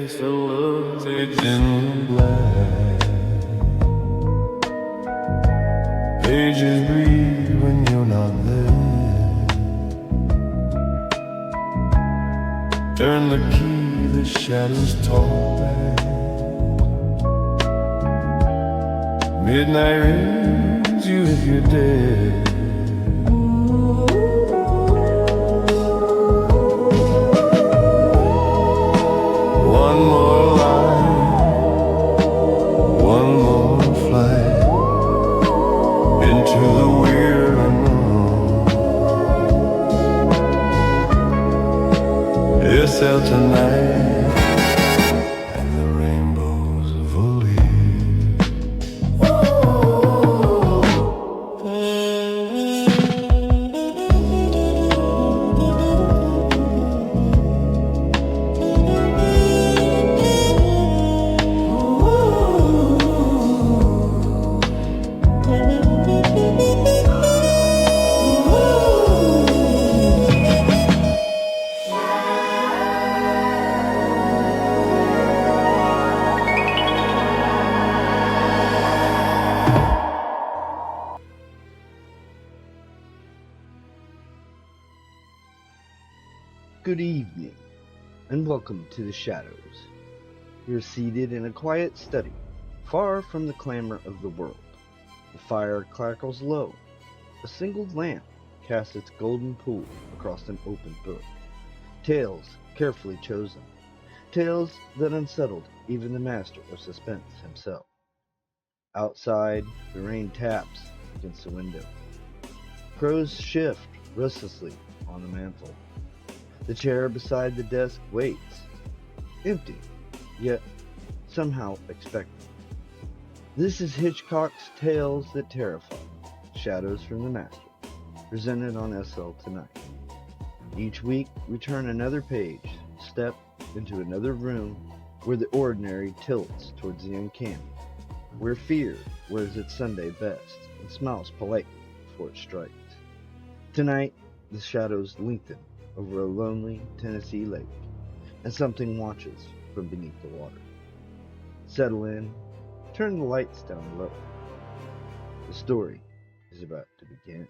taste of love, it's in black. Pages breathe when you're not there. Turn the key, the shadows talk back. Midnight rings you if you're dead. One more line, one more flight into the weird unknown. SL tonight and the rainbows of Olive. Good evening, and welcome to the Shadows. You're seated in a quiet study, far from the clamor of the world. The fire crackles low. A single lamp casts its golden pool across an open book. Tales carefully chosen. Tales that unsettled even the master of suspense himself. Outside, the rain taps against the window. Crows shift restlessly on the mantel. The chair beside the desk waits, empty, yet somehow expectant. This is Hitchcock's Tales That Terrify, Shadows from the Master, presented on SL tonight. Each week, we turn another page, step into another room where the ordinary tilts towards the uncanny, where fear wears its Sunday best and smiles politely before it strikes. Tonight, the shadows lengthen over a lonely Tennessee lake, and something watches from beneath the water. Settle in, turn the lights down low. The story is about to begin.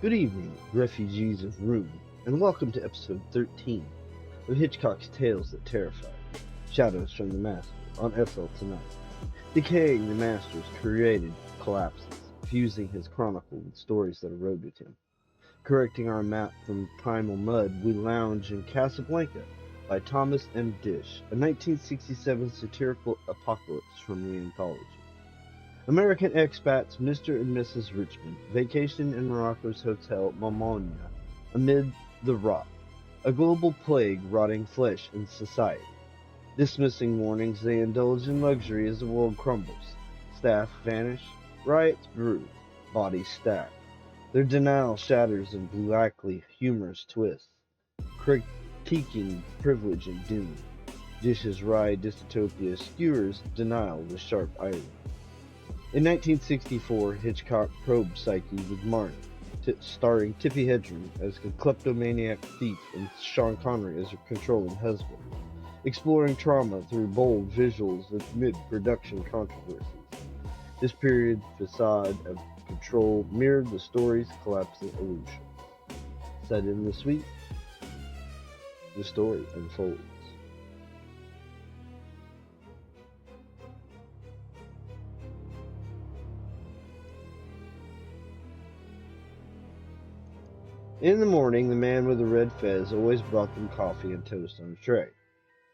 Good evening, refugees of Rune, and welcome to episode 13 of Hitchcock's Tales That Terrify, Shadows from the Master, on SL tonight. Decaying the Master's created collapses, fusing his chronicle with stories that eroded him. Correcting our map from primal mud, we lounge in Casablanca by Thomas M. Disch, a 1967 satirical apocalypse from the anthology. American expats Mr. and Mrs. Richmond vacation in Morocco's hotel Mamounia amid the rot, a global plague rotting flesh and society. Dismissing warnings, they indulge in luxury as the world crumbles. Staff vanish, riots brew, bodies stack. Their denial shatters in blackly humorous twists, critiquing privilege and doom. Dish's wry dystopia skewers denial with sharp irony. In 1964, Hitchcock probed psyche with Marnie, starring Tippi Hedren as a kleptomaniac thief and Sean Connery as her controlling husband, exploring trauma through bold visuals amid production controversies. This period facade of control mirrored the story's collapsing illusion. Set in the suite, the story unfolds. In the morning, the man with the red fez always brought them coffee and toast on a tray.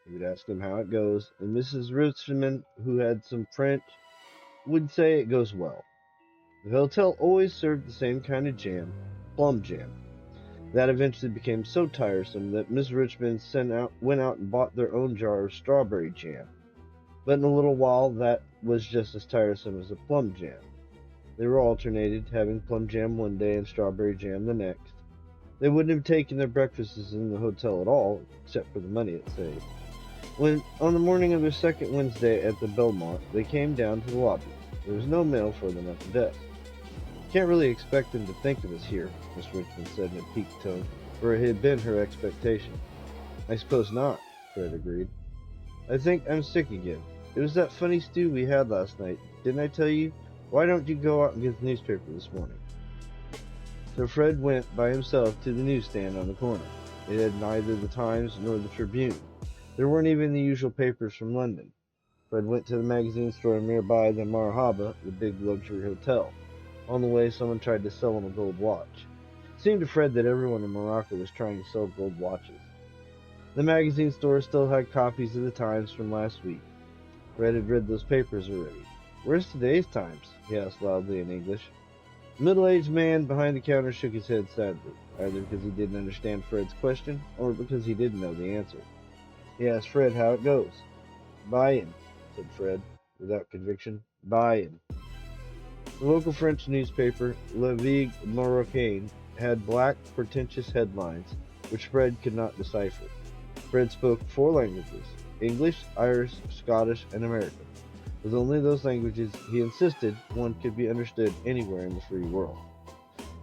He would ask them how it goes, and Mrs. Richmond, who had some French, would say it goes well. The hotel always served the same kind of jam, plum jam. That eventually became so tiresome that Miss Richmond went out and bought their own jar of strawberry jam. But in a little while, that was just as tiresome as a plum jam. They were alternated, having plum jam one day and strawberry jam the next. They wouldn't have taken their breakfasts in the hotel at all, except for the money it saved. When, on the morning of their second Wednesday at the Belmont, they came down to the lobby. There was no mail for them at the desk. Can't really expect them to think of us here, Miss Richmond said in a piqued tone, for it had been her expectation. I suppose not, Fred agreed. I think I'm sick again. It was that funny stew we had last night. Didn't I tell you? Why don't you go out and get the newspaper this morning? So Fred went by himself to the newsstand on the corner. It had neither the Times nor the Tribune. There weren't even the usual papers from London. Fred went to the magazine store nearby the Marhaba, the big luxury hotel. On the way, someone tried to sell him a gold watch. It seemed to Fred that everyone in Morocco was trying to sell gold watches. The magazine store still had copies of the Times from last week. Fred had read those papers already. Where's today's Times? He asked loudly in English. The middle-aged man behind the counter shook his head sadly, either because he didn't understand Fred's question or because he didn't know the answer. He asked Fred how it goes. Buy-in, said Fred, without conviction. Buy-in. The local French newspaper, La Vie Marocaine, had black, pretentious headlines, which Fred could not decipher. Fred spoke 4 languages, English, Irish, Scottish, and American. With only those languages, he insisted one could be understood anywhere in the free world.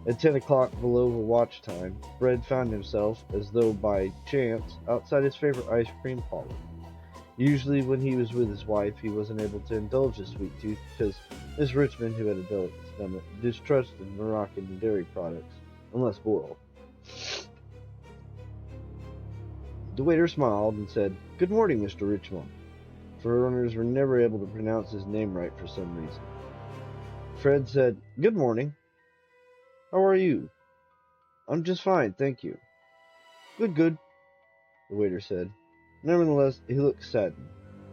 At 10 o'clock below the watch time, Fred found himself, as though by chance, outside his favorite ice cream parlor. Usually when he was with his wife, he wasn't able to indulge his sweet tooth because Miss Richmond, who had a delicate stomach, distrusted Moroccan dairy products, unless boiled. The waiter smiled and said, "Good morning, Mr. Richmond." Foreigners were never able to pronounce his name right for some reason. Fred said, "Good morning. How are you?" "I'm just fine, thank you." "Good, good," the waiter said. Nevertheless, he looked saddened.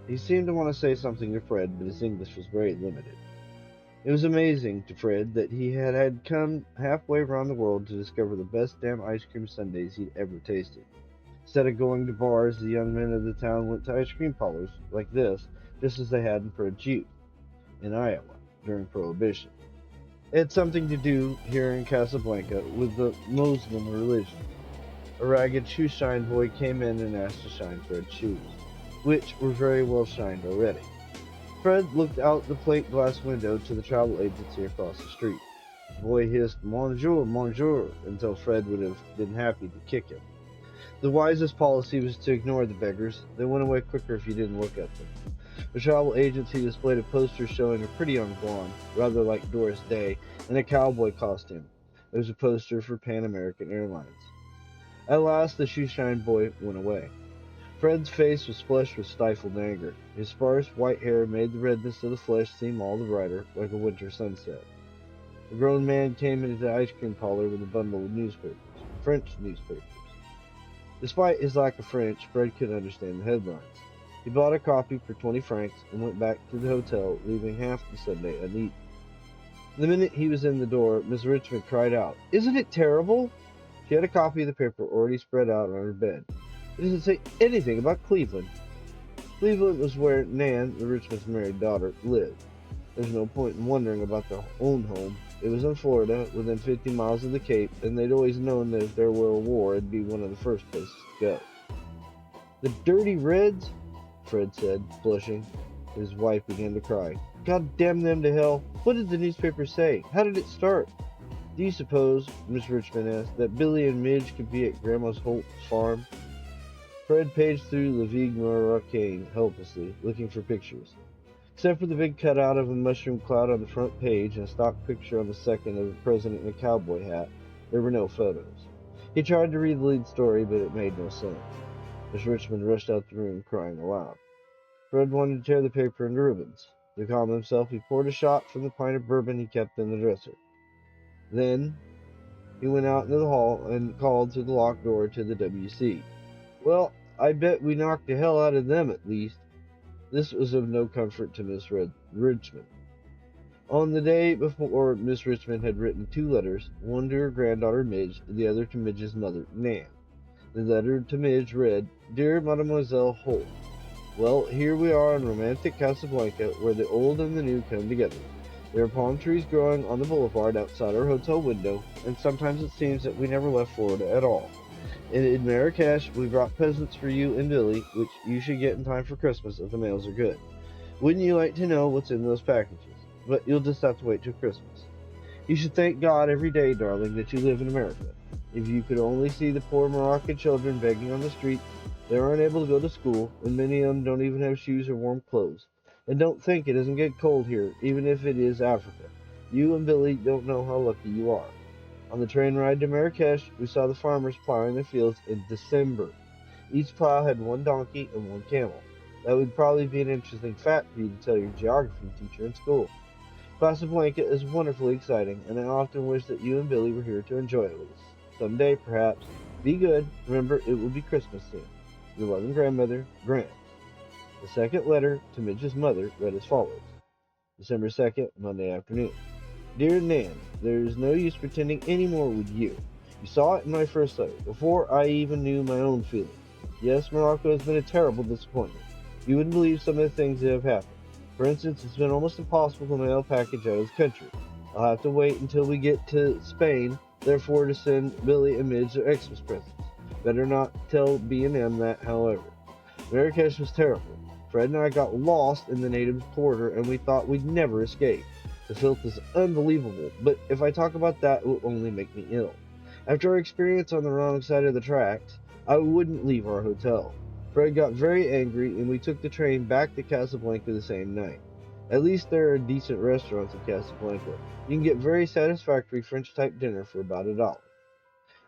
He seemed to want to say something to Fred, but his English was very limited. It was amazing to Fred that he had come halfway around the world to discover the best damn ice cream sundaes he'd ever tasted. Instead of going to bars, the young men of the town went to ice cream parlors like this, just as they had in Fred's youth, in Iowa, during Prohibition. It had something to do, here in Casablanca, with the Muslim religion. A ragged shoe-shine boy came in and asked to shine Fred's shoes, which were very well shined already. Fred looked out the plate glass window to the travel agency across the street. The boy hissed, "Bonjour, bonjour," until Fred would have been happy to kick him. The wisest policy was to ignore the beggars. They went away quicker if you didn't look at them. The travel agency displayed a poster showing a pretty young blonde, rather like Doris Day, in a cowboy costume. It was a poster for Pan American Airlines. At last, the shoeshine boy went away. Fred's face was flushed with stifled anger. His sparse white hair made the redness of the flesh seem all the brighter, like a winter sunset. The grown man came into the ice cream parlor with a bundle of newspapers, French newspapers. Despite his lack of French, Fred couldn't understand the headlines. He bought a copy for 20 francs and went back to the hotel, leaving half the Sunday uneaten. The minute he was in the door, Miss Richmond cried out, "Isn't it terrible?" She had a copy of the paper already spread out on her bed. It doesn't say anything about Cleveland. Cleveland was where Nan, the Richmond's married daughter, lived. There's no point in wondering about their own home. It was in Florida, within 50 miles of the Cape, and they'd always known that if there were a war, it'd be one of the first places to go. "The dirty Reds," Fred said, blushing. His wife began to cry. "God damn them to hell. What did the newspaper say? How did it start?" "Do you suppose," Miss Richmond asked, "that Billy and Midge could be at Grandma's Holt's farm?" Fred paged through La Vie Marocaine helplessly, looking for pictures. Except for the big cutout of a mushroom cloud on the front page and a stock picture on the second of the president in a cowboy hat, there were no photos. He tried to read the lead story, but it made no sense. Miss Richmond rushed out the room, crying aloud. Fred wanted to tear the paper into ribbons. To calm himself, he poured a shot from the pint of bourbon he kept in the dresser. Then he went out into the hall and called through the locked door to the WC. "Well, I bet we knocked the hell out of them at least." This was of no comfort to Miss Richmond. On the day before, Miss Richmond had written 2 letters, one to her granddaughter Midge, the other to Midge's mother, Nan. The letter to Midge read, "Dear Mademoiselle Holt, well, here we are in romantic Casablanca, where the old and the new come together. There are palm trees growing on the boulevard outside our hotel window, and sometimes it seems that we never left Florida at all. And in Marrakesh, we brought presents for you and Billy, which you should get in time for Christmas if the mails are good. Wouldn't you like to know what's in those packages? But you'll just have to wait till Christmas. You should thank God every day, darling, that you live in America. If you could only see the poor Moroccan children begging on the streets, they aren't able to go to school, and many of them don't even have shoes or warm clothes. And don't think it doesn't get cold here, even if it is Africa. You and Billy don't know how lucky you are. On the train ride to Marrakesh, we saw the farmers plowing their fields in December. Each plow had one donkey and one camel. That would probably be an interesting fact for you to tell your geography teacher in school. Casablanca is wonderfully exciting, and I often wish that you and Billy were here to enjoy it with us. Someday, perhaps. Be good. Remember, it will be Christmas soon. Your loving grandmother, Gramps. The second letter to Midge's mother read as follows. December 2nd, Monday afternoon. Dear Nan, there is no use pretending any more with you. You saw it in my first letter, before I even knew my own feelings. Yes, Morocco has been a terrible disappointment. You wouldn't believe some of the things that have happened. For instance, it's been almost impossible to mail a package out of the country. I'll have to wait until we get to Spain, therefore, to send Billy and Midge their Xmas presents. Better not tell B&M that, however. Marrakesh was terrible. Fred and I got lost in the native quarter, and we thought we'd never escape. The filth is unbelievable, but if I talk about that, it will only make me ill. After our experience on the wrong side of the tracks, I wouldn't leave our hotel. Fred got very angry, and we took the train back to Casablanca the same night. At least there are decent restaurants in Casablanca. You can get very satisfactory French-type dinner for about $1.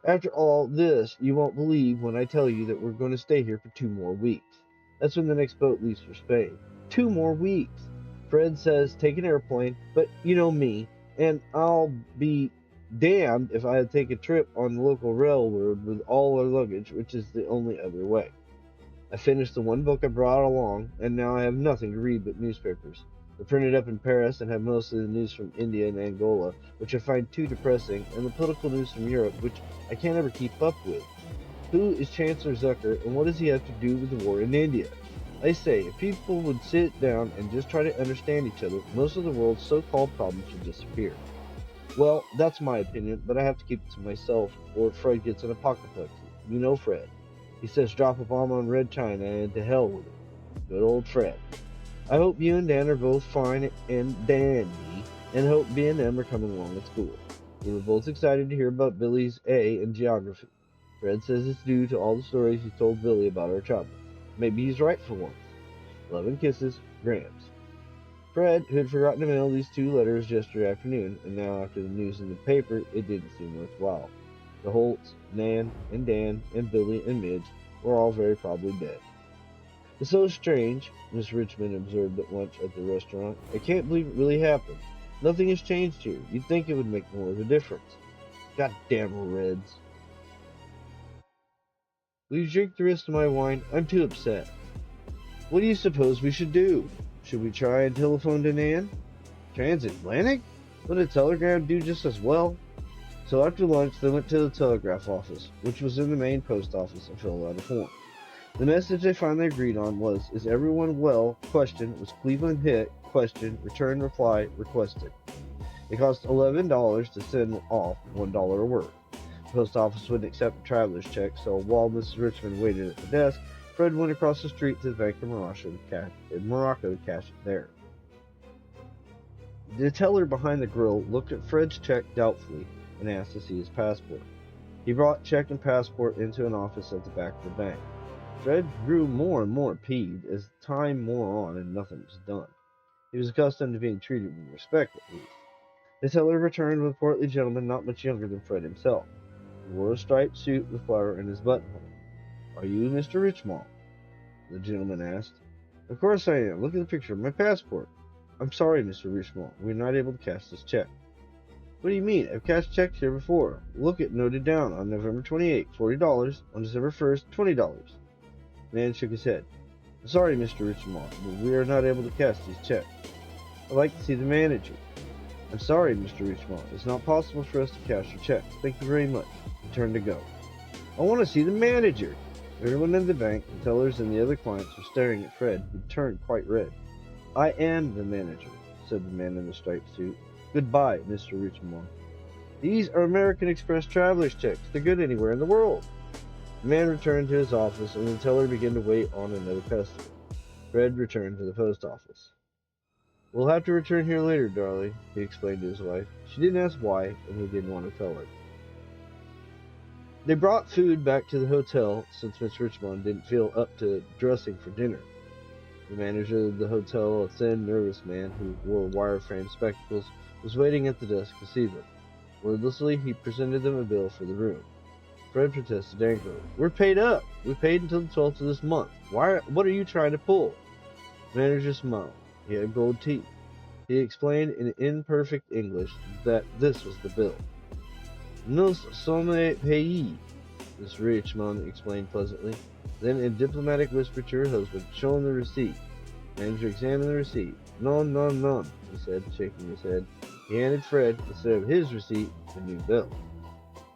After all this, you won't believe when I tell you that we're going to stay here for 2 more weeks. That's when the next boat leaves for Spain. 2 more weeks! Fred says take an airplane, but you know me, and I'll be damned if I take a trip on the local railroad with all our luggage, which is the only other way. I finished the one book I brought along, and now I have nothing to read but newspapers. They're printed up in Paris and have mostly the news from India and Angola, which I find too depressing, and the political news from Europe, which I can't ever keep up with. Who is Chancellor Zucker, and what does he have to do with the war in India? I say, if people would sit down and just try to understand each other, most of the world's so-called problems would disappear. Well, that's my opinion, but I have to keep it to myself, or Fred gets an apocalypse. You know Fred. He says drop a bomb on Red China and to hell with it. Good old Fred. I hope you and Dan are both fine and dandy, and hope B and M are coming along at school. We were both excited to hear about Billy's A in geography. Fred says it's due to all the stories he told Billy about our childhood. Maybe he's right for once. Love and kisses, Gramps. Fred, who had forgotten to mail these 2 letters yesterday afternoon, and now after the news in the paper, it didn't seem worthwhile. The Holts, Nan, and Dan, and Billy, and Midge were all very probably dead. It's so strange, Miss Richmond observed at lunch at the restaurant. I can't believe it really happened. Nothing has changed here. You'd think it would make more of a difference. Goddamn Reds. Will you drink the rest of my wine? I'm too upset. What do you suppose we should do? Should we try and telephone to Nan? Transatlantic? Would a telegram do just as well? So after lunch, they went to the telegraph office, which was in the main post office, and filled out a form. The message they finally agreed on was, is everyone well? Question, was Cleveland hit? Question, return reply requested. It cost $11 to send off $1 a word. The post office wouldn't accept a traveler's check, so while Mrs. Richmond waited at the desk, Fred went across the street to the Bank of Morocco to cash it there. The teller behind the grill looked at Fred's check doubtfully and asked to see his passport. He brought check and passport into an office at the back of the bank. Fred grew more and more peeved as time wore on and nothing was done. He was accustomed to being treated with respect, at least. The teller returned with a portly gentleman not much younger than Fred himself. He wore a striped suit with flower in his buttonhole. Are you Mr. Richmond? The gentleman asked. Of course I am. Look at the picture of my passport. I'm sorry, Mr. Richmond. We're not able to cash this check. What do you mean? I've cashed checks here before. Look it noted down on November 28th, $40. On December 1st, $20. The man shook his head. I'm sorry, Mr. Richmond, but we are not able to cash these checks. I'd like to see the manager. I'm sorry, Mr. Richmond. It's not possible for us to cash your checks. Thank you very much. He turned to go. I want to see the manager. Everyone in the bank, the tellers and the other clients were staring at Fred, who turned quite red. I am the manager, said the man in the striped suit. "Goodbye, Mr. Richmond. These are American Express traveler's checks. They're good anywhere in the world." The man returned to his office, and the teller began to wait on another customer. Fred returned to the post office. "We'll have to return here later, darling," he explained to his wife. She didn't ask why, and he didn't want to tell her. They brought food back to the hotel since Miss Richmond didn't feel up to dressing for dinner. The manager of the hotel, a thin, nervous man who wore wire-framed spectacles, was waiting at the desk to see them. Wordlessly, he presented them a bill for the room. Fred protested angrily. "We're paid up. We paid until the 12th of this month. What are you trying to pull?" The manager smiled. He had gold teeth. He explained in imperfect English that this was the bill. "Nous sommes payés," Miss Richmond explained pleasantly. Then, in a diplomatic whisper to her husband, "Show him the receipt." The manager examined the receipt. "Non, non, non," he said, shaking his head. He handed Fred, instead of his receipt, the new bill.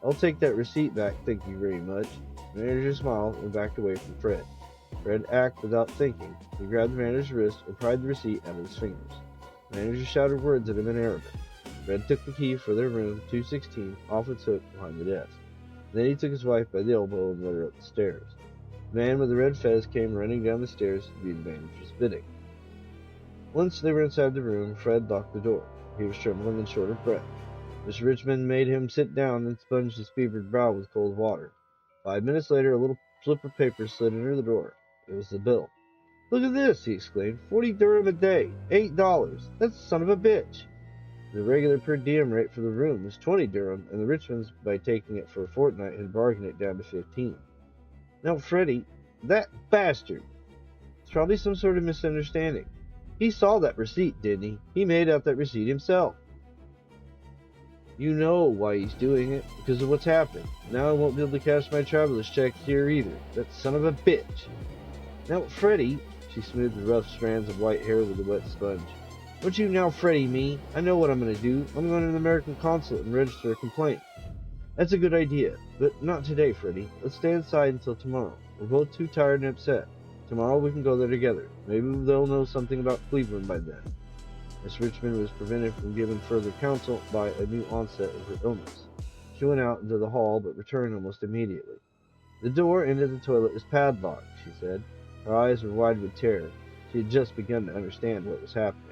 "I'll take that receipt back, thank you very much." The manager smiled and backed away from Fred. Fred acted without thinking. He grabbed the manager's wrist and pried the receipt out of his fingers. The manager shouted words at him in Arabic. Fred took the key for their room, 216, off its hook behind the desk. Then he took his wife by the elbow and led her up the stairs. The man with the red fez came running down the stairs to do the manager's bidding. Once they were inside the room, Fred locked the door. He was trembling and short of breath. Miss Richmond made him sit down and sponged his fevered brow with cold water. 5 minutes later, a little slip of paper slid under the door. It was the bill. "Look at this!" he exclaimed. 40 dirham a day. $8. That's the son of a bitch. The regular per diem rate for the room was 20 dirham, and the Richmonds, by taking it for a fortnight, had bargained it down to 15. Now, Freddie, that bastard! It's probably some sort of misunderstanding. He saw that receipt, didn't he? He made out that receipt himself. You know why he's doing it, because of what's happened. Now I won't be able to cash my traveler's check here either. That son of a bitch. Now, Freddie, she smoothed the rough strands of white hair with a wet sponge. Don't you now Freddie me. I know what I'm going to do. I'm going to the American consulate and register a complaint. That's a good idea, but not today, Freddie. Let's stay inside until tomorrow. We're both too tired and upset. Tomorrow we can go there together. Maybe they'll know something about Cleveland by then. Miss Richmond was prevented from giving further counsel by a new onset of her illness. She went out into the hall, but returned almost immediately. The door into the toilet is padlocked, she said. Her eyes were wide with terror. She had just begun to understand what was happening.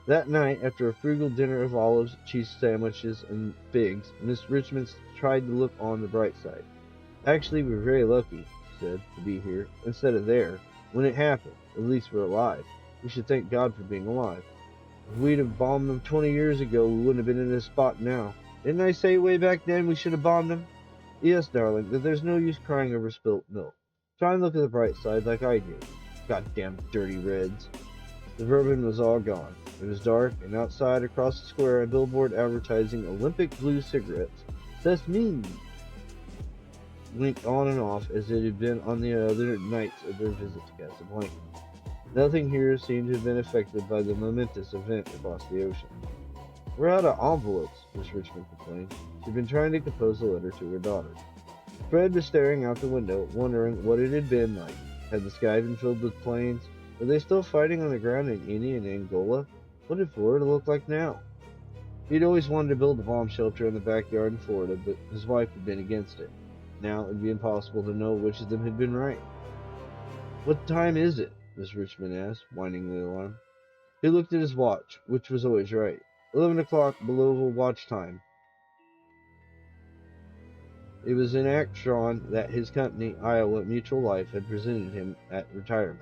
That night, after a frugal dinner of olives, cheese sandwiches, and figs, Miss Richmond tried to look on the bright side. Actually, we're very lucky, she said, to be here, instead of there. When it happened, at least we're alive. We should thank God for being alive. If we'd have bombed them 20 years ago, we wouldn't have been in this spot now. Didn't I say way back then we should have bombed them? Yes, darling, but there's no use crying over spilt milk. Try and look at the bright side like I do. Goddamn dirty Reds. The bourbon was all gone. It was dark, and outside, across the square, a billboard advertising Olympic blue cigarettes. Sesame! Winked on and off as it had been on the other nights of their visit to Casablanca. Nothing here seemed to have been affected by the momentous event across the ocean. We're out of envelopes, Miss Richmond complained. She'd been trying to compose a letter to her daughter. Fred was staring out the window, wondering what it had been like. Had the sky been filled with planes? Were they still fighting on the ground in Guinea and Angola? What did Florida look like now? He'd always wanted to build a bomb shelter in the backyard in Florida, but his wife had been against it. Now it would be impossible to know which of them had been right. What time is it? Miss Richmond asked, winding the alarm. He looked at his watch, which was always right. 11 o'clock below watch time. It was an action that his company, Iowa Mutual Life, had presented him at retirement.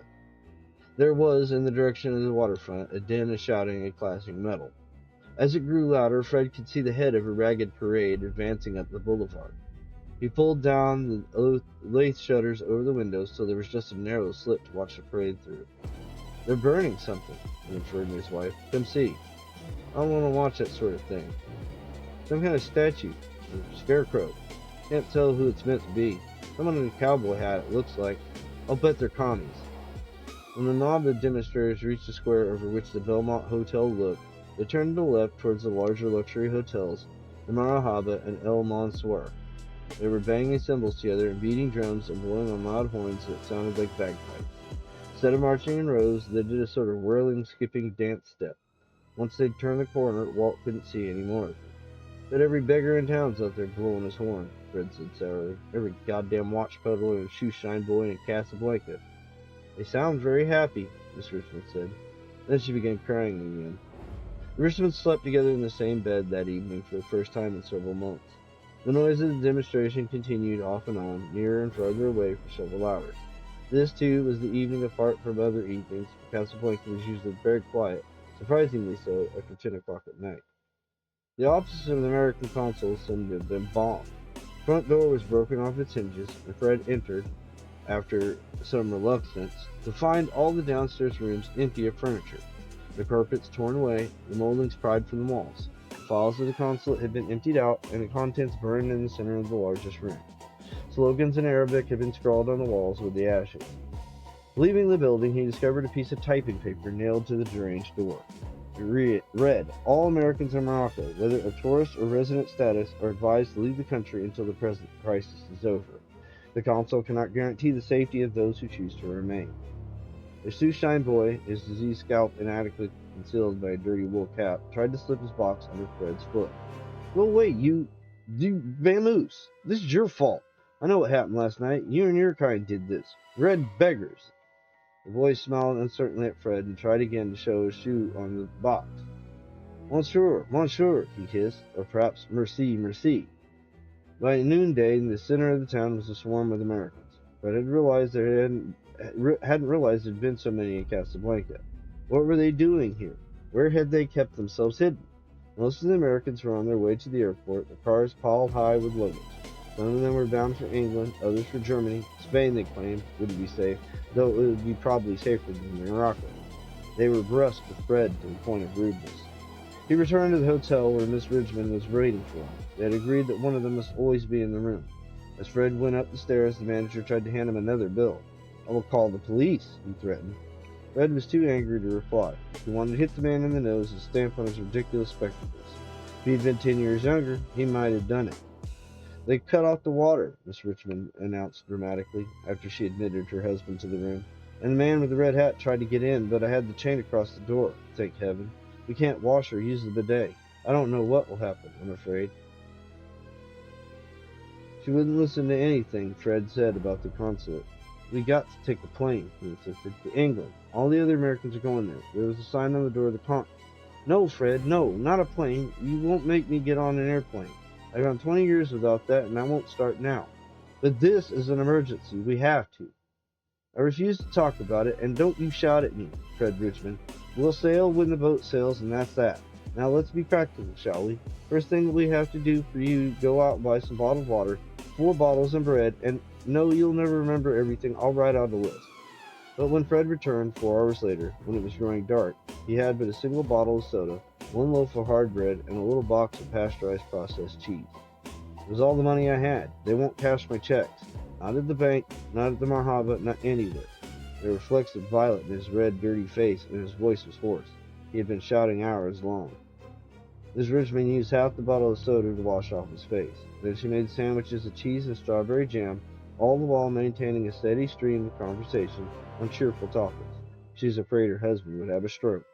There was, in the direction of the waterfront, a din of shouting and clashing metal. As it grew louder, Fred could see the head of a ragged parade advancing up the boulevard. He pulled down the lathe shutters over the windows till there was just a narrow slit to watch the parade through. They're burning something, he inferred to his wife. Come see. I don't want to watch that sort of thing. Some kind of statue, or scarecrow. Can't tell who it's meant to be. Someone in a cowboy hat, it looks like. I'll bet they're commies. When the mob of demonstrators reached the square over which the Belmont Hotel looked, they turned to the left towards the larger luxury hotels, the Marahaba and El Mansour. They were banging cymbals together and beating drums and blowing on loud horns that sounded like bagpipes. Instead of marching in rows, they did a sort of whirling, skipping dance step. Once they'd turned the corner, Walt couldn't see any more of them. But every beggar in town's out there blowing his horn, Fred said sourly. Every goddamn watch peddler and shoeshine boy in Casablanca. They sound very happy, Miss Richmond said. Then she began crying again. The Richmonds slept together in the same bed that evening for the first time in several months. The noise of the demonstration continued off and on, nearer and farther away for several hours. This, too, was the evening apart from other evenings, for Casablanca was usually very quiet, surprisingly so, after 10 o'clock at night. The office of the American consul seemed to have been bombed. The front door was broken off its hinges, and Fred entered, after some reluctance, to find all the downstairs rooms empty of furniture, the carpets torn away, the moldings pried from the walls. The files of the consulate had been emptied out, and the contents burned in the center of the largest room. Slogans in Arabic had been scrawled on the walls with the ashes. Leaving the building, he discovered a piece of typing paper nailed to the deranged door. It read, "All Americans in Morocco, whether of tourist or resident status, are advised to leave the country until the present crisis is over. The consul cannot guarantee the safety of those who choose to remain." A shoeshine boy, his diseased scalp inadequately concealed by a dirty wool cap, tried to slip his box under Fred's foot. "Go away, you vamoose! This is your fault. I know what happened last night. You and your kind did this. Red beggars." The boy smiled uncertainly at Fred and tried again to show his shoe on the box. "Monsieur, monsieur," he hissed, or perhaps "Merci, merci." By noonday, in the center of the town was a swarm of Americans. Fred hadn't realized there had been so many in Casablanca. What were they doing here? Where had they kept themselves hidden? Most of the Americans were on their way to the airport, their cars piled high with luggage. Some of them were bound for England, others for Germany. Spain, they claimed, wouldn't be safe, though it would be probably safer than Morocco. They were brusque with Fred to the point of rudeness. He returned to the hotel where Miss Richmond was waiting for him. They had agreed that one of them must always be in the room. As Fred went up the stairs, the manager tried to hand him another bill. "I will call the police," he threatened. Fred was too angry to reply. He wanted to hit the man in the nose and stamp on his ridiculous spectacles. If he'd been 10 years younger, he might have done it. "They cut off the water," Miss Richmond announced dramatically, after she admitted her husband to the room. "And the man with the red hat tried to get in, but I had the chain across the door. Thank heaven. We can't wash or use the bidet. I don't know what will happen, I'm afraid." She wouldn't listen to anything Fred said about the consulate. "We got to take a plane," he insisted, "to England. All the other Americans are going there. There was a sign on the door of the con—" "No, Fred, no, not a plane. You won't make me get on an airplane. I've gone 20 years without that, and I won't start now. But this is an emergency. We have to." "I refuse to talk about it, and don't you shout at me, Fred Richmond. We'll sail when the boat sails, and that's that. Now let's be practical, shall we? First thing that we have to do for you, go out and buy some bottled water, 4 bottles and bread, and no, you'll never remember everything. I'll write out a list." But when Fred returned 4 hours later, when it was growing dark, he had but a single bottle of soda, 1 loaf of hard bread, and a little box of pasteurized processed cheese. "It was all the money I had. They won't cash my checks. Not at the bank, not at the Marhaba, not anywhere." There were flecks of violet in his red, dirty face, and his voice was hoarse. He had been shouting hours long. Miss Richmond used half the bottle of soda to wash off his face. Then she made sandwiches of cheese and strawberry jam, all the while maintaining a steady stream of conversation on cheerful topics. She was afraid her husband would have a stroke.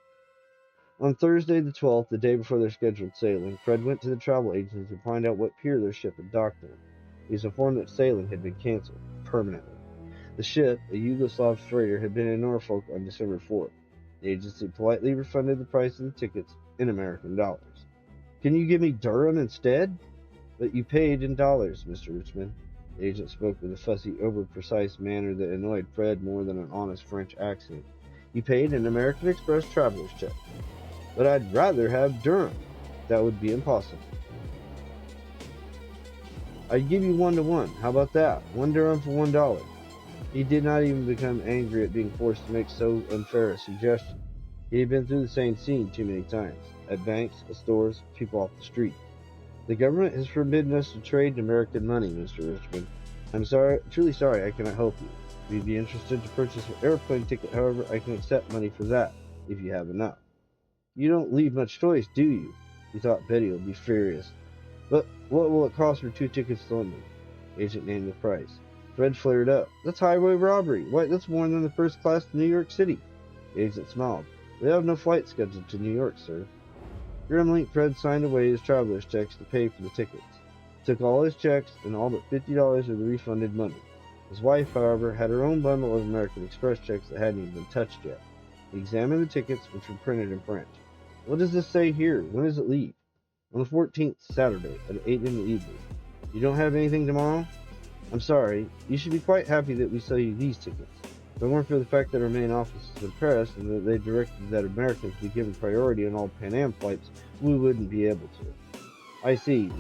On Thursday the 12th, the day before their scheduled sailing, Fred went to the travel agency to find out what pier their ship had docked on. He was informed that sailing had been canceled, permanently. The ship, a Yugoslav freighter, had been in Norfolk on December 4th. The agency politely refunded the price of the tickets in American dollars. "Can you give me Durham instead?" "But you paid in dollars, Mr. Richmond." The agent spoke with a fussy, over-precise manner that annoyed Fred more than an honest French accent. "You paid an American Express traveler's check." "But I'd rather have Durham." "That would be impossible." "I'd give you 1 to 1. How about that? 1 dirham for $1. He did not even become angry at being forced to make so unfair a suggestion. He had been through the same scene too many times. At banks, at stores, people off the street. "The government has forbidden us to trade in American money, Mr. Richmond. I'm sorry, truly sorry I cannot help you. If you'd be interested to purchase an airplane ticket, however, I can accept money for that, if you have enough." "You don't leave much choice, do you?" He thought Betty would be furious. "But what will it cost for 2 tickets to London?" The agent named the price. Fred flared up. "That's highway robbery. Why, that's more than the first class to New York City." The agent smiled. We have no flight scheduled to New York, sir. Grimly, Fred signed away his traveler's checks to pay for the tickets. Took all his checks and all but $50 of the refunded money. His wife, however, had her own bundle of American Express checks that hadn't even been touched yet. He examined the tickets, which were printed in French. What does this say here? When does it leave? On the 14th, Saturday, at 8 in the evening. You don't have anything tomorrow? I'm sorry. You should be quite happy that we sell you these tickets. If it weren't for the fact that our main office is in Paris and that they directed that Americans be given priority on all Pan Am flights, we wouldn't be able to. I see.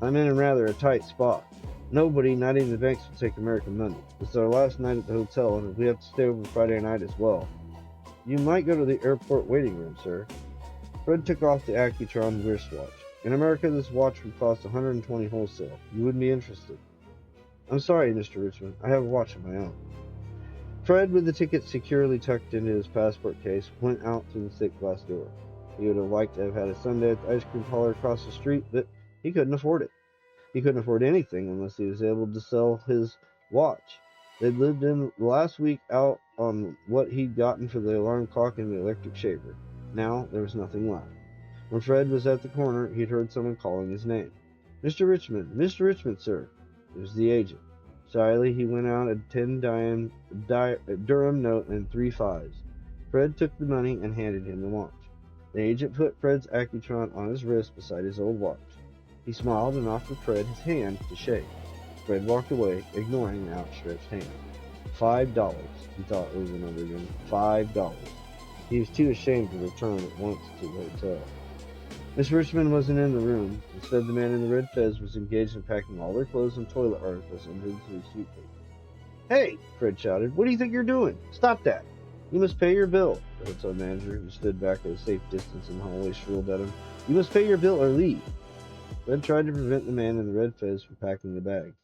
I'm in rather a tight spot. Nobody, not even the banks, will take American money. It's our last night at the hotel, and we have to stay over Friday night as well. You might go to the airport waiting room, sir. Fred took off the Accutron wristwatch. In America, this watch would cost $120 wholesale. You wouldn't be interested. I'm sorry, Mr. Richmond. I have a watch of my own. Fred, with the ticket securely tucked into his passport case, went out through the thick glass door. He would have liked to have had a Sunday at the ice cream parlor across the street, but he couldn't afford it. He couldn't afford anything unless he was able to sell his watch. They'd lived in the last week out on what he'd gotten for the alarm clock and the electric shaver. Now there was nothing left. When Fred was at the corner, he'd heard someone calling his name. Mr. Richmond, sir. It was the agent. Shyly, he went out a 10 Durham note and 3 5s. Fred took the money and handed him the watch. The agent put Fred's Accutron on his wrist beside his old watch. He smiled and offered Fred his hand to shake. Fred walked away, ignoring the outstretched hand. $5, he thought over and over again. $5. He was too ashamed to return at once to the hotel. Miss Richmond wasn't in the room. Instead, the man in the red fez was engaged in packing all their clothes and toilet articles into the 3 suitcases. Hey, Fred shouted. What do you think you're doing? Stop that. You must pay your bill. The hotel manager, who stood back at a safe distance in the hallway, shrilled at him. You must pay your bill or leave. Fred tried to prevent the man in the red fez from packing the bags.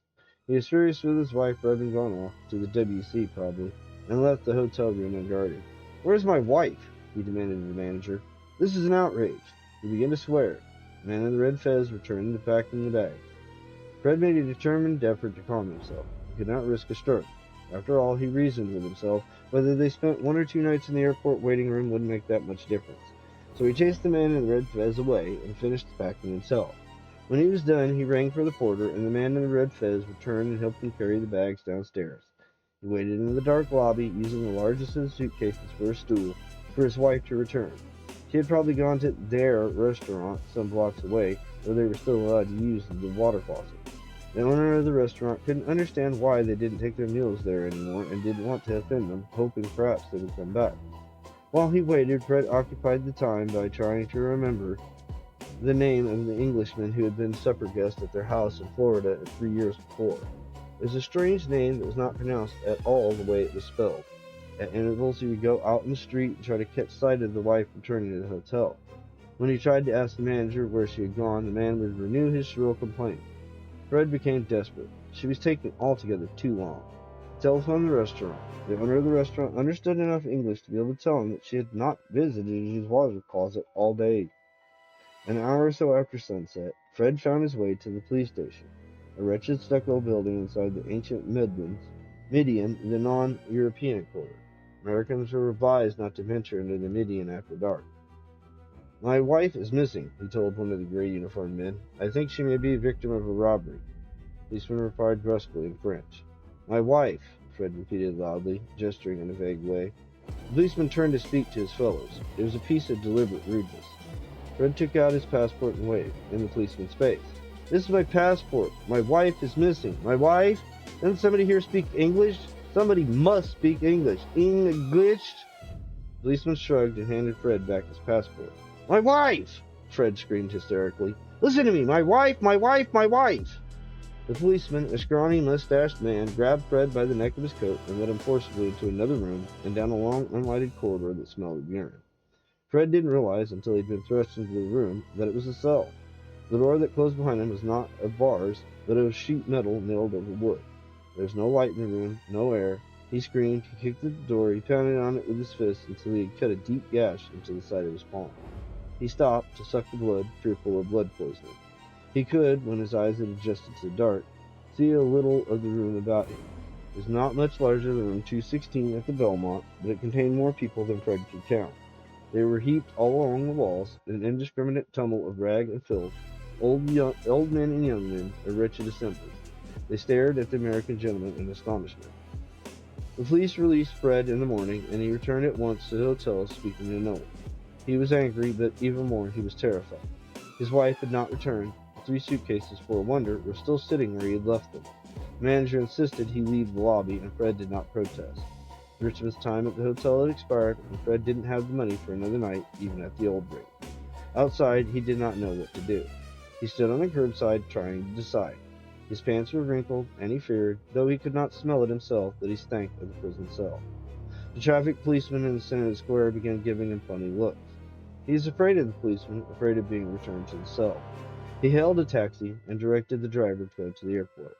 He was furious with his wife for having gone off, to the WC probably, and left the hotel room unguarded. Where's my wife? He demanded of the manager. This is an outrage. He began to swear. The man in the red fez returned to packing the bags. Fred made a determined effort to calm himself. He could not risk a stroke. After all, he reasoned with himself, whether they spent 1 or 2 nights in the airport waiting room wouldn't make that much difference. So he chased the man in the red fez away and finished the packing himself. When he was done, he rang for the porter, and the man in the red fez returned and helped him carry the bags downstairs. He waited in the dark lobby, using the largest of the suitcases for a stool, for his wife to return. She had probably gone to their restaurant some blocks away, where they were still allowed to use the water faucet. The owner of the restaurant couldn't understand why they didn't take their meals there anymore and didn't want to offend them, hoping perhaps they would come back. While he waited, Fred occupied the time by trying to remember the name of the Englishman who had been supper guest at their house in Florida 3 years before. It was a strange name that was not pronounced at all the way it was spelled. At intervals, he would go out in the street and try to catch sight of the wife returning to the hotel. When he tried to ask the manager where she had gone, the man would renew his shrill complaint. Fred became desperate. She was taking altogether too long. He telephoned the restaurant. The owner of the restaurant understood enough English to be able to tell him that she had not visited his water closet all day. An hour or so after sunset, Fred found his way to the police station, a wretched stucco building inside the ancient Midian, the non-European quarter. Americans were advised not to venture into the Midian after dark. My wife is missing, he told one of the gray uniformed men. I think she may be a victim of a robbery. The policeman replied brusquely in French. My wife, Fred repeated loudly, gesturing in a vague way. The policeman turned to speak to his fellows. It was a piece of deliberate rudeness. Fred took out his passport and waved in the policeman's face. This is my passport. My wife is missing. My wife? Doesn't somebody here speak English? Somebody must speak English. English? The policeman shrugged and handed Fred back his passport. My wife! Fred screamed hysterically. Listen to me! My wife! My wife! My wife! The policeman, a scrawny, mustached man, grabbed Fred by the neck of his coat and led him forcibly into another room and down a long, unlighted corridor that smelled of urine. Fred didn't realize, until he'd been thrust into the room, that it was a cell. The door that closed behind him was not of bars, but of sheet metal nailed over wood. There was no light in the room, no air. He screamed, he kicked at the door, he pounded on it with his fist until he had cut a deep gash into the side of his palm. He stopped to suck the blood, fearful of blood poisoning. He could, when his eyes had adjusted to the dark, see a little of the room about him. was not much larger than room 216 at the Belmont, but it contained more people than Fred could count. They were heaped all along the walls, an indiscriminate tumult of rag and filth, old men and young men, a wretched assembly. They stared at the American gentleman in astonishment. The police released Fred in the morning, and he returned at once to the hotel, speaking to no one. He was angry, but even more, he was terrified. His wife had not returned. The 3 suitcases, for a wonder, were still sitting where he had left them. The manager insisted he leave the lobby, and Fred did not protest. Richmond's time at the hotel had expired, and Fred didn't have the money for another night, even at the old rate. Outside, he did not know what to do. He stood on the curbside, trying to decide. His pants were wrinkled, and he feared, though he could not smell it himself, that he stank of the prison cell. The traffic policeman in the center of the square began giving him funny looks. He was afraid of the policeman, afraid of being returned to the cell. He hailed a taxi and directed the driver to go to the airport.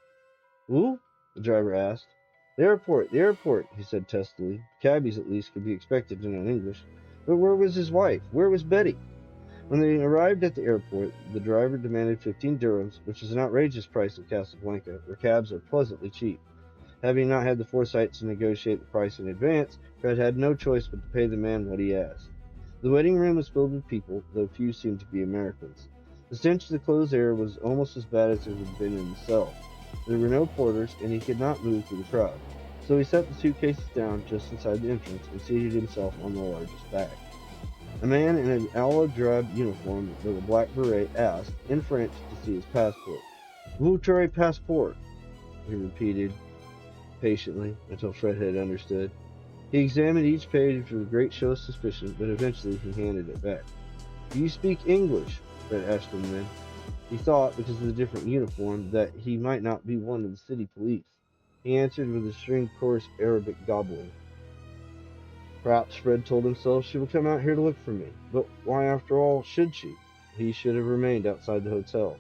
"Who?" the driver asked. The airport," he said testily. Cabbies, at least, could be expected to know English. But where was his wife? Where was Betty? When they arrived at the airport, the driver demanded 15 dirhams, which is an outrageous price at Casablanca, where cabs are pleasantly cheap. Having not had the foresight to negotiate the price in advance, Fred had no choice but to pay the man what he asked. The waiting room was filled with people, though few seemed to be Americans. The stench of the closed air was almost as bad as it had been in the cell. There were no porters, and he could not move through the crowd. So he set the suitcases down just inside the entrance and seated himself on the largest bag. A man in an olive drab uniform with a black beret asked, in French, to see his passport. "Votre passeport," he repeated patiently until Fred had understood. He examined each page with a great show of suspicion, but eventually he handed it back. "Do you speak English?" Fred asked him then. He thought, because of the different uniform, that he might not be one of the city police. He answered with a string coarse Arabic gobbling. Perhaps, Fred told himself, she will come out here to look for me. But why, after all, should she? He should have remained outside the hotel.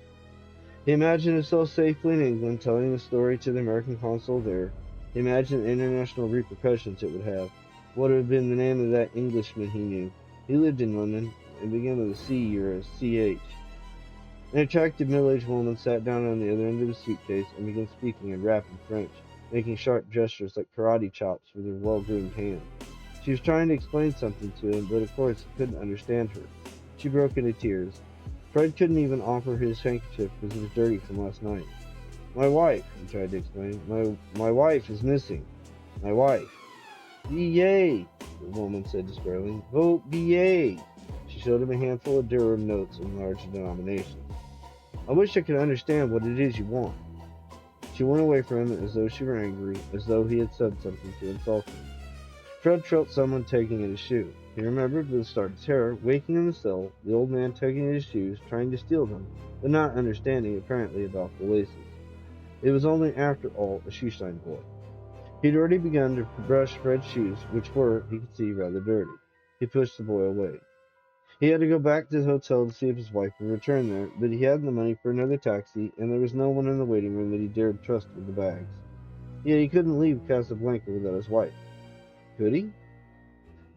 He imagined himself safely in England, telling the story to the American consul there. He imagined the international repercussions it would have. What would have been the name of that Englishman he knew? He lived in London, and began with a C or a CH. An attractive middle-aged woman sat down on the other end of the suitcase and began speaking in rapid French, making sharp gestures like karate chops with her well-groomed hands. She was trying to explain something to him, but of course he couldn't understand her. She broke into tears. Fred couldn't even offer his handkerchief because it was dirty from last night. "My wife," he tried to explain. My wife is missing. My wife." "Billet," the woman said despairingly. "Vote billet." She showed him a handful of dirham notes in large denominations. "I wish I could understand what it is you want." She went away from him as though she were angry, as though he had said something to insult him. Fred felt someone tugging at his shoe. He remembered with a start of terror, waking in the cell, the old man tugging at his shoes, trying to steal them, but not understanding apparently about the laces. It was only, after all, a shoeshine boy. He had already begun to brush Fred's shoes, which were, he could see, rather dirty. He pushed the boy away. He had to go back to the hotel to see if his wife would return there, but he hadn't the money for another taxi, and there was no one in the waiting room that he dared trust with the bags. Yet he couldn't leave Casablanca without his wife. Could he?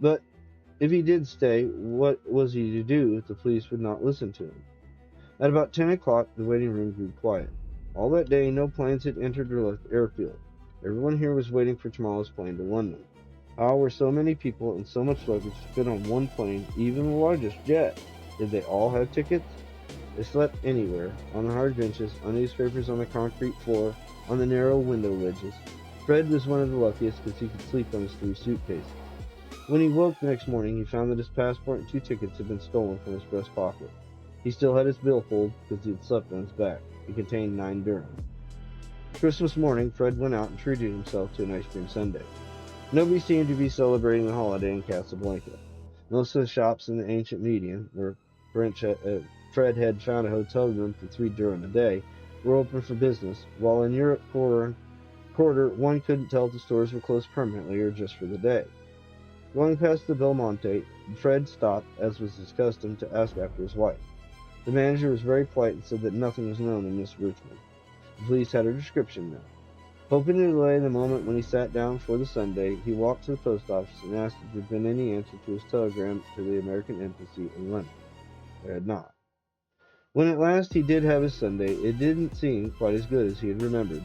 But if he did stay, what was he to do if the police would not listen to him? At about 10 o'clock, the waiting room grew quiet. All that day, no planes had entered or left the airfield. Everyone here was waiting for tomorrow's plane to London. How were so many people and so much luggage to fit on one plane, even the largest jet? Did they all have tickets? They slept anywhere, on the hard benches, on newspapers on the concrete floor, on the narrow window ledges. Fred was one of the luckiest because he could sleep on his 3 suitcases. When he woke the next morning, he found that his passport and 2 tickets had been stolen from his breast pocket. He still had his billfold because he had slept on his back. It contained 9 dirhams. Christmas morning, Fred went out and treated himself to an ice cream sundae. Nobody seemed to be celebrating the holiday in Casablanca. Most of the shops in the ancient median, where Fred had found a hotel room for 3 dirham a day, were open for business, while in Europe quarter one couldn't tell if the stores were closed permanently or just for the day. Going past the Belmonte, Fred stopped, as was his custom, to ask after his wife. The manager was very polite and said that nothing was known of Miss Richmond. The police had her description now. Hoping to delay the moment when he sat down for the Sunday, he walked to the post office and asked if there had been any answer to his telegram to the American embassy in London. There had not. When at last he did have his Sunday, it didn't seem quite as good as he had remembered.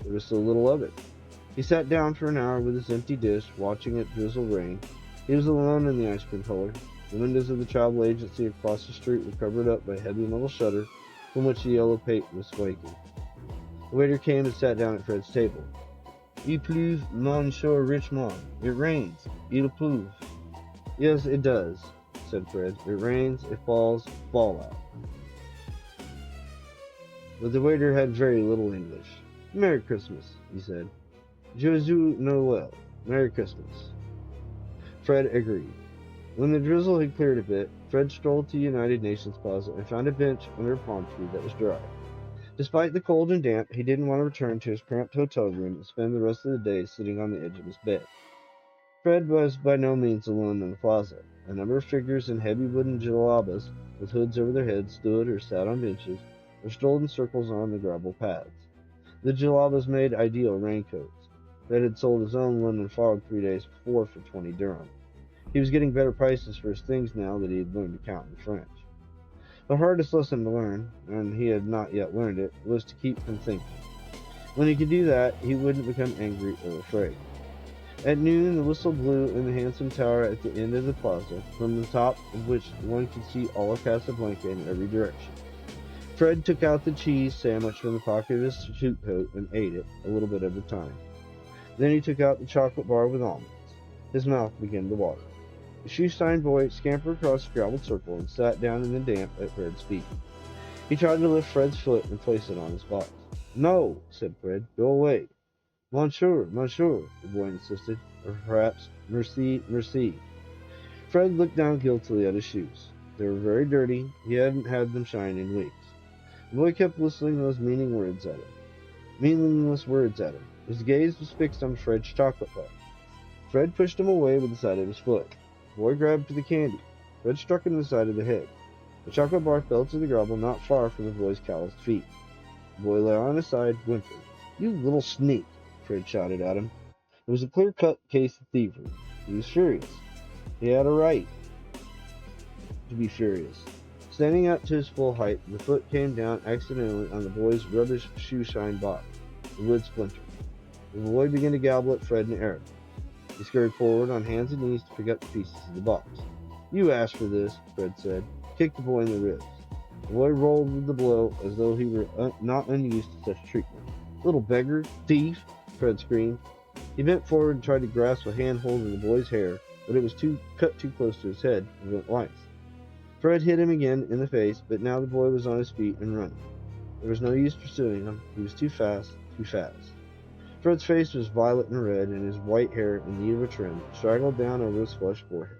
There was so little of it. He sat down for an hour with his empty dish, watching it drizzle rain. He was alone in the ice cream parlor. The windows of the travel agency across the street were covered up by a heavy metal shutter from which the yellow paint was flaking. The waiter came and sat down at Fred's table. Il pleut, Monsieur Richmond. It rains. Il pleut. Yes, it does, said Fred. It rains, it falls, fallout. But the waiter had very little English. Merry Christmas, he said. Joyeux Noël. Merry Christmas. Fred agreed. When the drizzle had cleared a bit, Fred strolled to United Nations Plaza and found a bench under a palm tree that was dry. Despite the cold and damp, he didn't want to return to his cramped hotel room and spend the rest of the day sitting on the edge of his bed. Fred was by no means alone in the plaza. A number of figures in heavy wooden jalabas with hoods over their heads stood or sat on benches or strolled in circles on the gravel paths. The jalabas made ideal raincoats. Fred had sold his own London fog 3 days before for 20 dirham. He was getting better prices for his things now that he had learned to count in French. The hardest lesson to learn, and he had not yet learned it, was to keep from thinking. When he could do that, he wouldn't become angry or afraid. At noon, the whistle blew in the handsome tower at the end of the plaza, from the top of which one could see all of Casablanca in every direction. Fred took out the cheese sandwich from the pocket of his suit coat and ate it, a little bit at a time. Then he took out the chocolate bar with almonds. His mouth began to water. The shoe-shine boy scampered across the gravelled circle and sat down in the damp at Fred's feet. He tried to lift Fred's foot and place it on his box. No, said Fred, go away. Monsieur, monsieur, the boy insisted, or perhaps, merci, merci. Fred looked down guiltily at his shoes. They were very dirty. He hadn't had them shine in weeks. The boy kept whistling those meaningless words at him. His gaze was fixed on Fred's chocolate bar. Fred pushed him away with the side of his foot. The boy grabbed for the candy. Fred struck him in the side of the head. The chocolate bar fell to the gravel not far from the boy's calloused feet. The boy lay on his side, whimpering. You little sneak, Fred shouted at him. It was a clear-cut case of thievery. He was furious. He had a right to be furious. Standing up to his full height, the foot came down accidentally on the boy's rubbish shoe-shine box. The wood splintered. The boy began to gabble at Fred in Arabic. He scurried forward on hands and knees to pick up the pieces of the box. You asked for this, Fred said. Kicked the boy in the ribs. The boy rolled with the blow as though he were not unused to such treatment. Little beggar, thief, Fred screamed. He bent forward and tried to grasp a handhold of the boy's hair, but it was cut too close to his head to prevent lice. Fred hit him again in the face, but now the boy was on his feet and running. There was no use pursuing him. He was too fast, too fast. Fred's face was violet and red, and his white hair, in need of a trim, straggled down over his flushed forehead.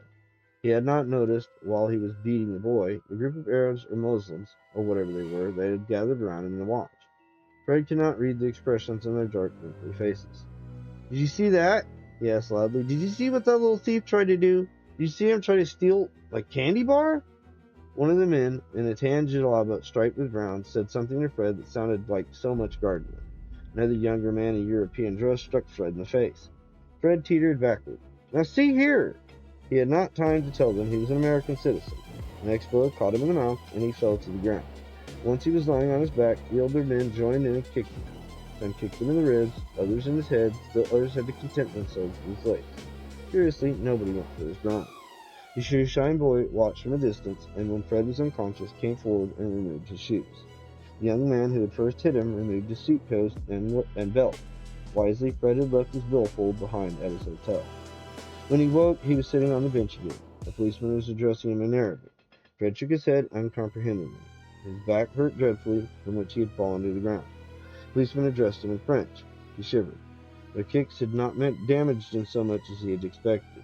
He had not noticed, while he was beating the boy, the group of Arabs or Muslims, or whatever they were, that had gathered around him to watch. Fred could not read the expressions on their dark, wrinkly faces. Did you see that? He asked loudly. Did you see what that little thief tried to do? Did you see him try to steal a candy bar? One of the men, in a tan jalaba striped with brown, said something to Fred that sounded like so much gardening. Another younger man in European dress struck Fred in the face. Fred teetered backward. Now see here! He had not time to tell them he was an American citizen. The next blow caught him in the mouth, and he fell to the ground. Once he was lying on his back, the older men joined in and kicked him. Some kicked him in the ribs, others in his head, still others had to content themselves with his legs. Curiously, nobody went for his groin. The shoe-shine boy watched from a distance, and when Fred was unconscious, came forward and removed his shoes. The young man who had first hit him removed his suit coat and belt. Wisely, Fred had left his billfold behind at his hotel. When he woke, he was sitting on the bench again. The policeman was addressing him in Arabic. Fred shook his head uncomprehendingly. His back hurt dreadfully, from which he had fallen to the ground. The policeman addressed him in French. He shivered. Their kicks had not damaged him so much as he had expected.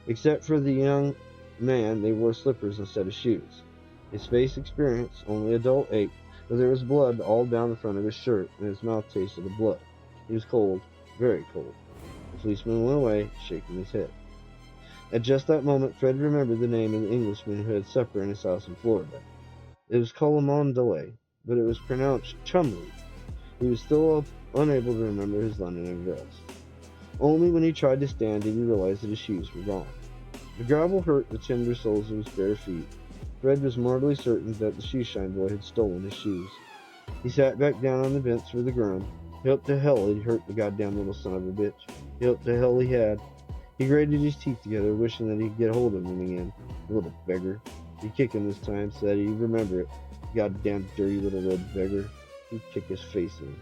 Except for the young man, they wore slippers instead of shoes. His face experienced only a dull ache, but there was blood all down the front of his shirt, and his mouth tasted of blood. He was cold, very cold. The policeman went away, shaking his head. At just that moment, Fred remembered the name of the Englishman who had supper in his house in Florida. It was Colomondeley, but it was pronounced Chumley. He was still unable to remember his London address. Only when he tried to stand did he realize that his shoes were gone. The gravel hurt the tender soles of his bare feet. Fred was mortally certain that the shoe-shine boy had stolen his shoes. He sat back down on the bench with a groan. He hoped to hell he'd hurt the goddamn little son of a bitch. He hoped to hell he had. He grated his teeth together, wishing that he could get hold of him again. The little beggar. He'd kick him this time so that he'd remember it. Goddamn dirty little red beggar. He'd kick his face in.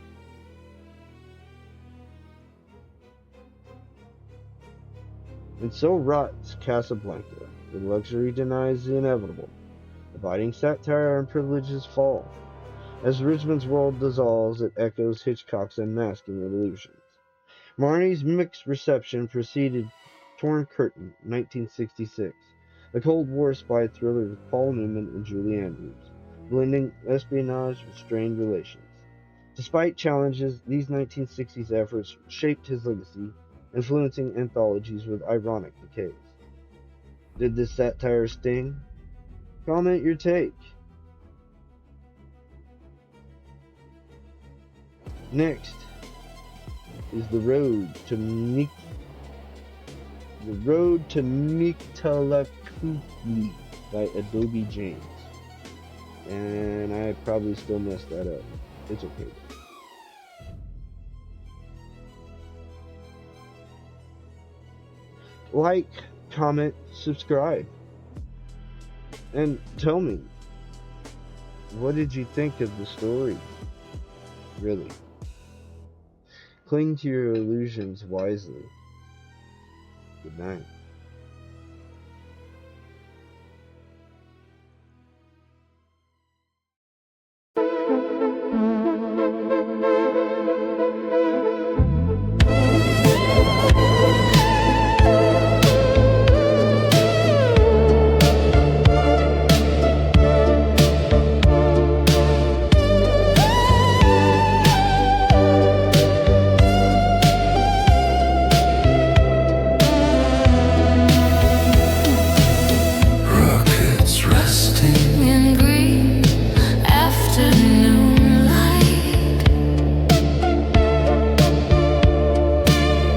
And so rots Casablanca. The luxury denies the inevitable. The biting satire and privileges fall. As Richmond's world dissolves, it echoes Hitchcock's unmasking illusions. Marnie's mixed reception preceded Torn Curtain, 1966, a Cold War spy thriller with Paul Newman and Julie Andrews, blending espionage with strained relations. Despite challenges, these 1960s efforts shaped his legacy, influencing anthologies with ironic decays. Did this satire sting? Comment your take. Next is The Road to Mictlantecuhtli by Adobe James. And I probably still messed that up. It's okay. Like, comment, subscribe. And tell me, what did you think of the story? Really? Cling to your illusions wisely. Good night.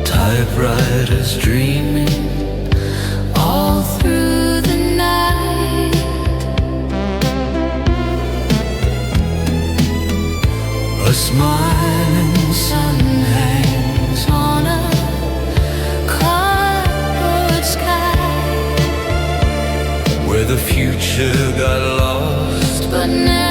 Typewriters dreaming all through the night. A smiling sun hangs on a cardboard sky, where the future got lost but never